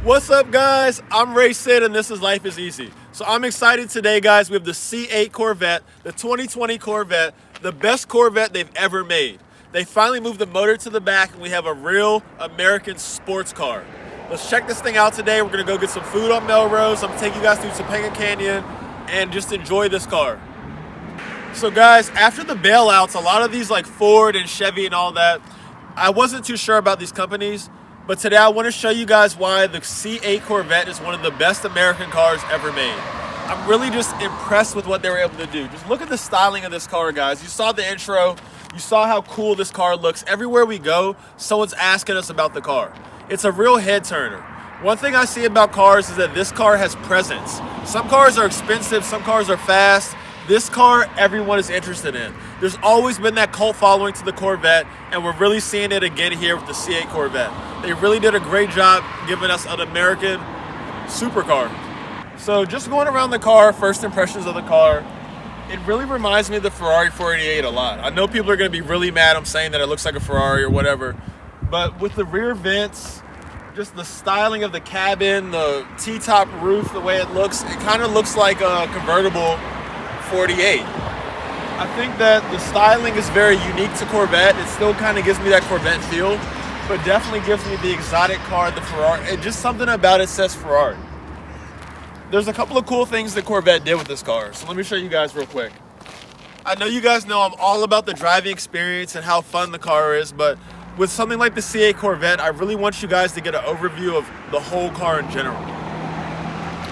What's up, guys? I'm Ray Sid, and this is Life is Easy. So I'm excited today, guys. We have the C8 Corvette, the 2020 Corvette, the best Corvette they've ever made. They finally moved the motor to the back, and we have a real American sports car. Let's check this thing out today. We're gonna go get some food on Melrose. I'm gonna take you guys through Topanga Canyon and just enjoy this car. So guys, after the bailouts, a lot of these like Ford and Chevy and all that, I wasn't too sure about these companies. But today I want to show you guys why the C8 Corvette is one of the best American cars ever made. I'm really just impressed with what they were able to do. Just look at the styling of this car, guys. You saw the intro. You saw how cool this car looks. Everywhere we go, someone's asking us about the car. It's a real head turner. One thing I see about cars is that this car has presence. Some cars are expensive, some cars are fast. This car, everyone is interested in. There's always been that cult following to the Corvette, and we're really seeing it again here with the C8 Corvette. They really did a great job giving us an American supercar. So just going around the car, first impressions of the car, it really reminds me of the Ferrari 488 a lot. I know people are gonna be really mad I'm saying that it looks like a Ferrari or whatever, but with the rear vents, just the styling of the cabin, the T-top roof, the way it looks, it kind of looks like a convertible 48. I think that the styling is very unique to Corvette. It still kind of gives me that Corvette feel, but definitely gives me the exotic car, the Ferrari. It just something about it says Ferrari. There's a couple of cool things that Corvette did with this car, so let me show you guys real quick. I know you guys know I'm all about the driving experience and how fun the car is, but with something like the C8 Corvette, I really want you guys to get an overview of the whole car in general.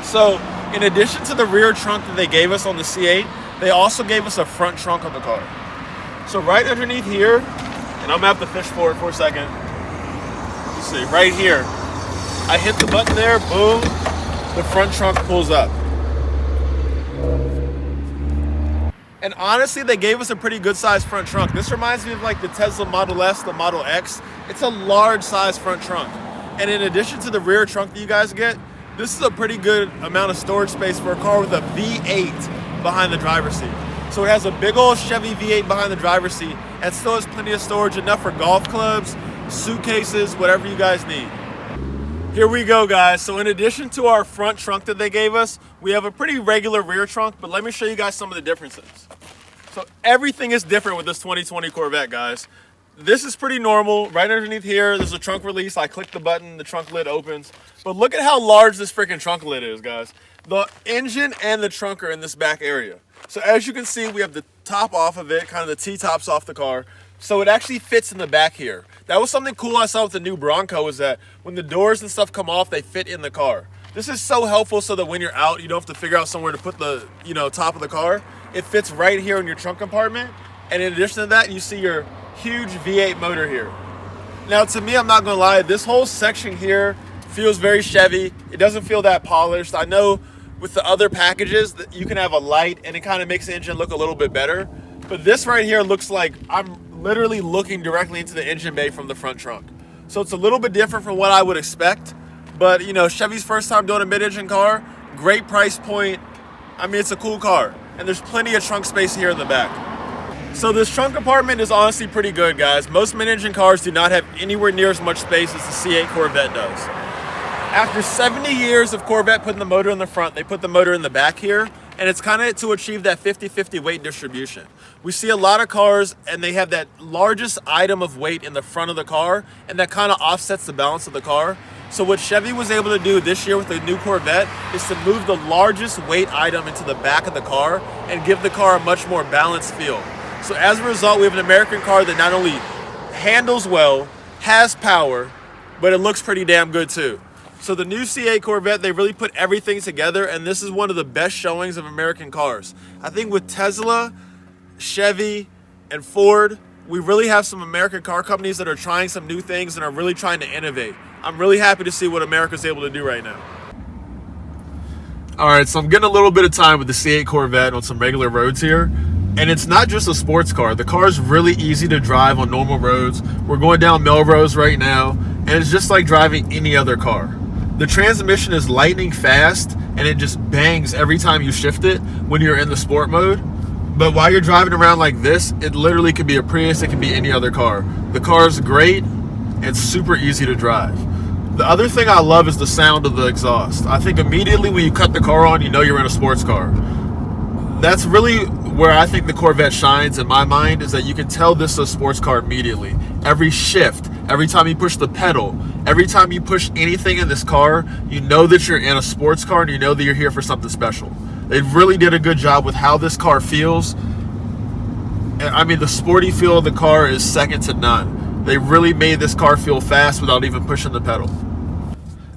So, in addition to the rear trunk that they gave us on the C8, they also gave us a front trunk on the car. So right underneath here, and I'm gonna have to fish for it for a second. You see, right here, I hit the button there, boom, the front trunk pulls up. And honestly, they gave us a pretty good sized front trunk. This reminds me of like the Tesla Model S, the Model X. It's a large size front trunk. And in addition to the rear trunk that you guys get, this is a pretty good amount of storage space for a car with a V8 behind the driver's seat. So it has a big old Chevy V8 behind the driver's seat and still has plenty of storage, enough for golf clubs, suitcases, whatever you guys need. Here we go, guys. So in addition to our front trunk that they gave us, we have a pretty regular rear trunk, but let me show you guys some of the differences. So everything is different with this 2020 Corvette, guys. This is pretty normal. Right underneath here, there's a trunk release. I click the button, the trunk lid opens. But look at how large this freaking trunk lid is, guys. The engine and the trunk are in this back area. So as you can see, we have the top off of it, kind of the T-tops off the car. So it actually fits in the back here. That was something cool I saw with the new Bronco, is that when the doors and stuff come off, they fit in the car. This is so helpful so that when you're out, you don't have to figure out somewhere to put the, top of the car. It fits right here in your trunk compartment. And in addition to that, you see your huge V8 motor here. Now, to me, I'm not gonna lie, this whole section here feels very Chevy. It doesn't feel that polished. I know with the other packages that you can have a light and it kind of makes the engine look a little bit better. But this right here looks like I'm literally looking directly into the engine bay from the front trunk. So it's a little bit different from what I would expect. But, Chevy's first time doing a mid-engine car, great price point. I mean, it's a cool car. And there's plenty of trunk space here in the back. So this trunk compartment is honestly pretty good, guys. Most mid-engine cars do not have anywhere near as much space as the C8 Corvette does. After 70 years of Corvette putting the motor in the front, they put the motor in the back here, and it's kind of to achieve that 50-50 weight distribution. We see a lot of cars, and they have that largest item of weight in the front of the car, and that kind of offsets the balance of the car. So what Chevy was able to do this year with the new Corvette is to move the largest weight item into the back of the car and give the car a much more balanced feel. So as a result, we have an American car that not only handles well, has power, but it looks pretty damn good too. So the new C8 Corvette, they really put everything together, and this is one of the best showings of American cars. I think with Tesla, Chevy, and Ford, we really have some American car companies that are trying some new things and are really trying to innovate. I'm really happy to see what America's able to do right now. All right, so I'm getting a little bit of time with the C8 Corvette on some regular roads here. And it's not just a sports car. The car is really easy to drive on normal roads. We're going down Melrose right now, and it's just like driving any other car. The transmission is lightning fast, and it just bangs every time you shift it when you're in the sport mode. But while you're driving around like this, it literally could be a Prius, it could be any other car. The car is great and super easy to drive. The other thing I love is the sound of the exhaust. I think immediately when you cut the car on, you know you're in a sports car. That's really where I think the Corvette shines in my mind, is that you can tell this is a sports car immediately. Every shift, every time you push the pedal, every time you push anything in this car, you know that you're in a sports car and you know that you're here for something special. They really did a good job with how this car feels. I mean, the sporty feel of the car is second to none. They really made this car feel fast without even pushing the pedal.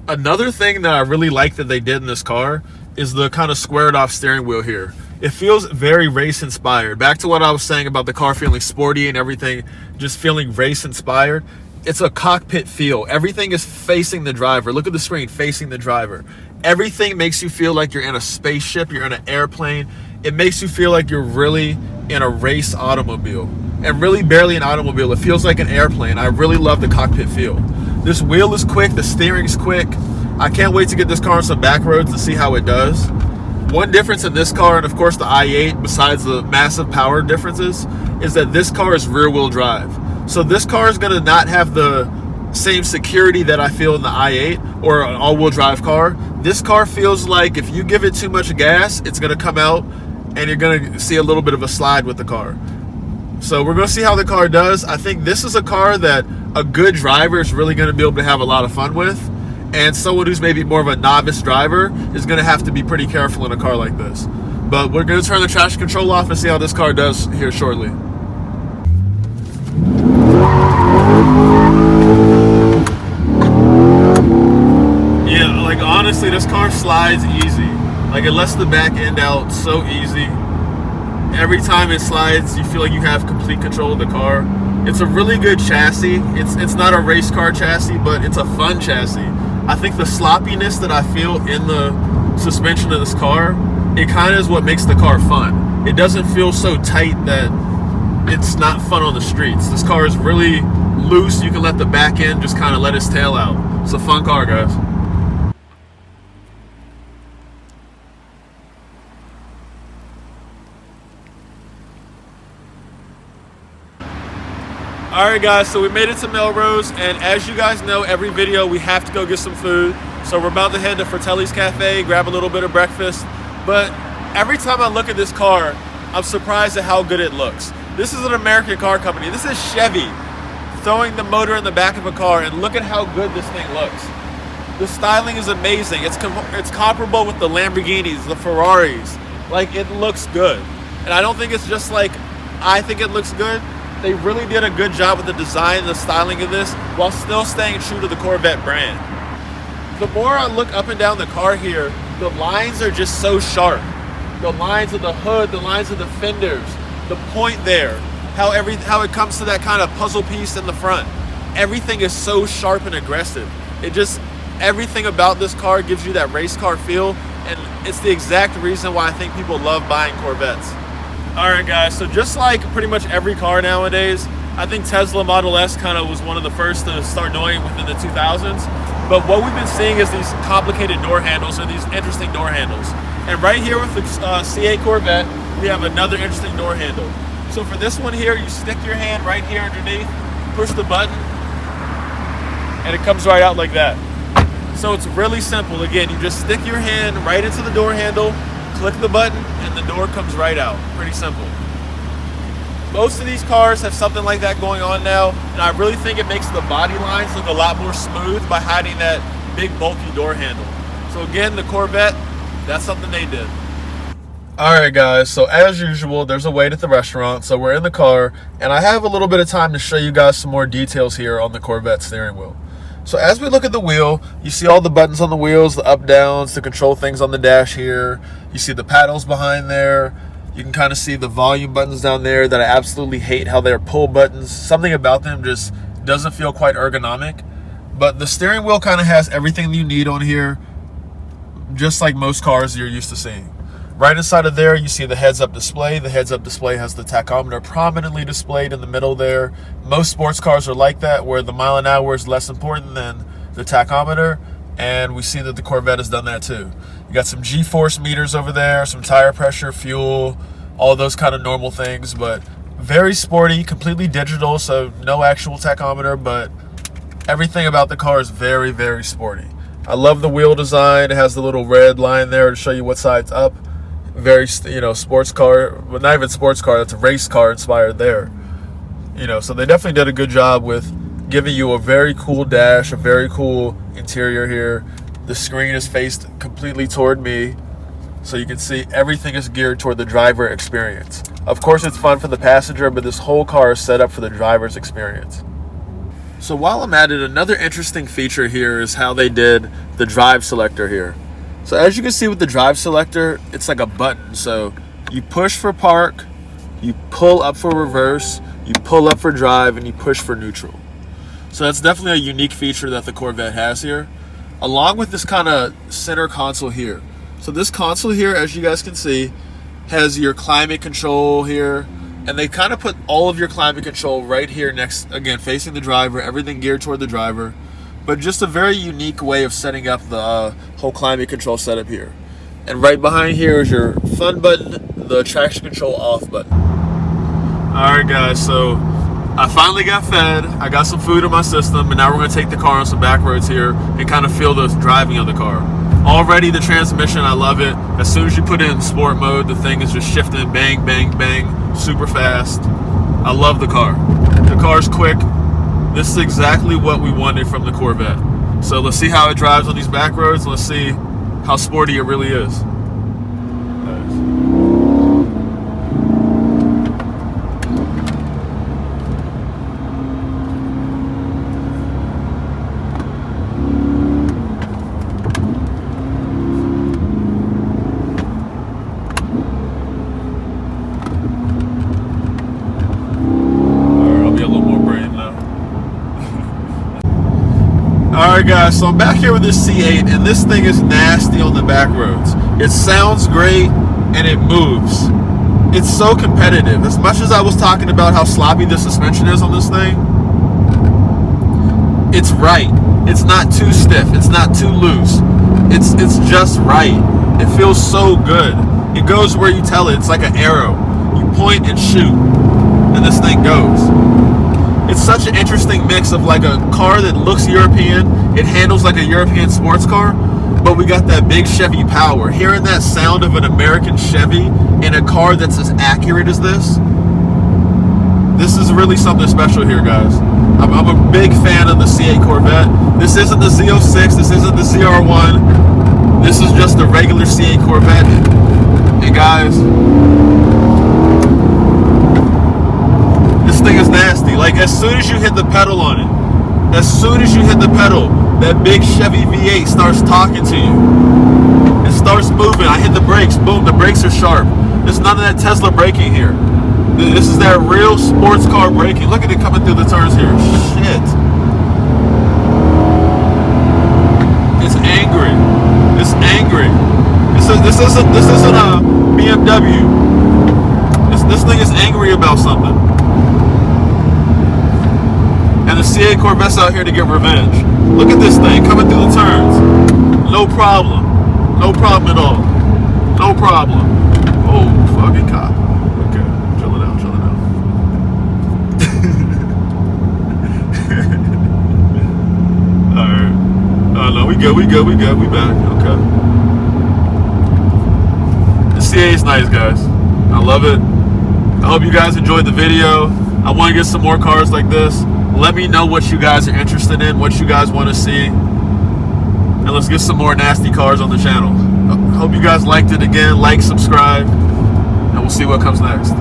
Another thing that I really like that they did in this car is the kind of squared off steering wheel here. It feels very race inspired. Back to what I was saying about the car feeling sporty and everything, just feeling race inspired. It's a cockpit feel. Everything is facing the driver. Look at the screen, facing the driver. Everything makes you feel like you're in a spaceship, you're in an airplane. It makes you feel like you're really in a race automobile, and really barely an automobile. It feels like an airplane. I really love the cockpit feel. This wheel is quick, the steering's quick. I can't wait to get this car on some back roads to see how it does. One difference in this car, and of course the i8, besides the massive power differences, is that this car is rear wheel drive. So this car is gonna not have the same security that I feel in the i8 or an all-wheel drive car. This car feels like if you give it too much gas, it's gonna come out and you're gonna see a little bit of a slide with the car. So we're gonna see how the car does. I think this is a car that a good driver is really gonna be able to have a lot of fun with, and someone who's maybe more of a novice driver is gonna have to be pretty careful in a car like this. But we're gonna turn the traction control off and see how this car does here shortly. Yeah, like honestly, this car slides easy. Like it lets the back end out so easy. Every time it slides, you feel like you have complete control of the car. It's a really good chassis. It's not a race car chassis, but it's a fun chassis. I think the sloppiness that I feel in the suspension of this car, it kind of is what makes the car fun. It doesn't feel so tight that it's not fun on the streets. This car is really loose. You can let the back end just kind of let its tail out. It's a fun car, guys. Alright guys, so we made it to Melrose, and as you guys know, every video we have to go get some food. So we're about to head to Fratelli's Cafe, grab a little bit of breakfast. But every time I look at this car, I'm surprised at how good it looks. This is an American car company. This is Chevy throwing the motor in the back of a car, and look at how good this thing looks. The styling is amazing. It's comparable with the Lamborghinis, the Ferraris. Like, it looks good. And I don't think it's just like I think it looks good. They really did a good job with the design and the styling of this while still staying true to the Corvette brand. The more I look up and down the car here, the lines are just so sharp. The lines of the hood, the lines of the fenders, the point there, how it comes to that kind of puzzle piece in the front. Everything is so sharp and aggressive. Everything about this car gives you that race car feel, and it's the exact reason why I think people love buying Corvettes. Alright guys, so just like pretty much every car nowadays, I think Tesla Model S kind of was one of the first to start doing it within the 2000s. But what we've been seeing is these complicated door handles, or these interesting door handles. And right here with the C8 Corvette, we have another interesting door handle. So for this one here, you stick your hand right here underneath, push the button, and it comes right out like that. So it's really simple. Again, you just stick your hand right into the door handle, click the button, and the door comes right out. Pretty simple. Most of these cars have something like that going on now, and I really think it makes the body lines look a lot more smooth by hiding that big bulky door handle. So again, the Corvette, that's something they did. Alright guys, so as usual, there's a wait at the restaurant, so we're in the car, and I have a little bit of time to show you guys some more details here on the Corvette steering wheel. So as we look at the wheel, you see all the buttons on the wheels, the up, downs, to control things on the dash here. You see the paddles behind there. You can kind of see the volume buttons down there that I absolutely hate how they're pull buttons. Something about them just doesn't feel quite ergonomic. But the steering wheel kind of has everything you need on here, just like most cars you're used to seeing. Right inside of there, you see the heads-up display. The heads-up display has the tachometer prominently displayed in the middle there. Most sports cars are like that, where the mile an hour is less important than the tachometer, and we see that the Corvette has done that too. You got some G-force meters over there, some tire pressure, fuel, all those kind of normal things, but very sporty, completely digital, so no actual tachometer, but Everything about the car is very, very sporty. I love the wheel design. It has the little red line there to show you what side's up. Very, sports car, but not even sports car. That's a race car inspired there. So they definitely did a good job with giving you a very cool dash, a very cool interior here. The screen is faced completely toward me, so you can see everything is geared toward the driver experience. Of course, it's fun for the passenger, but this whole car is set up for the driver's experience. So while I'm at it, another interesting feature here is how they did the drive selector here. So as you can see with the drive selector, it's like a button. So you push for park, you pull up for reverse, you pull up for drive, and you push for neutral. So that's definitely a unique feature that the Corvette has here, along with this kind of center console here. So this console here, as you guys can see, has your climate control here, and they kind of put all of your climate control right here next, again, facing the driver, everything geared toward the driver, but just a very unique way of setting up the whole climate control setup here. And right behind here is your fun button, the traction control off button. Alright guys, so I finally got fed, I got some food in my system, and now we're going to take the car on some back roads here and kind of feel the driving of the car. Already the transmission, I love it. As soon as you put it in sport mode, the thing is just shifting, bang, bang, bang, super fast. I love the car. The car's quick. This is exactly what we wanted from the Corvette. So let's see how it drives on these back roads. Let's see how sporty it really is. Alright guys, so I'm back here with this C8, and this thing is nasty on the back roads. It sounds great, and it moves. It's so competitive. As much as I was talking about how sloppy the suspension is on this thing, it's right. It's not too stiff. It's not too loose. It's just right. It feels so good. It goes where you tell it. It's like an arrow. You point and shoot, and this thing goes. It's such an interesting mix of like a car that looks European, it handles like a European sports car, but we got that big Chevy power. Hearing that sound of an American Chevy in a car that's as accurate as this is really something special here, guys. I'm a big fan of the C8 Corvette. This isn't the Z06, this isn't the ZR1, this is just the regular C8 Corvette. And guys, this thing is nasty. Like, as soon as you hit the pedal on it, that big Chevy V8 starts talking to you. It starts moving. I hit the brakes. Boom, the brakes are sharp. There's none of that Tesla braking here. This is that real sports car braking. Look at it coming through the turns here. Shit. It's angry. It's angry. This isn't a BMW. This thing is angry about something. And the C8 Corvette's out here to get revenge. Look at this thing coming through the turns. No problem. No problem at all. No problem. Oh, fucking cop. Okay, chill it out, chill it out. Alright. Oh no, we good, we back. Okay. The C8 is nice, guys. I love it. I hope you guys enjoyed the video. I want to get some more cars like this. Let me know what you guys are interested in, what you guys want to see. And let's get some more nasty cars on the channel. Hope you guys liked it. Again, like, subscribe, and we'll see what comes next.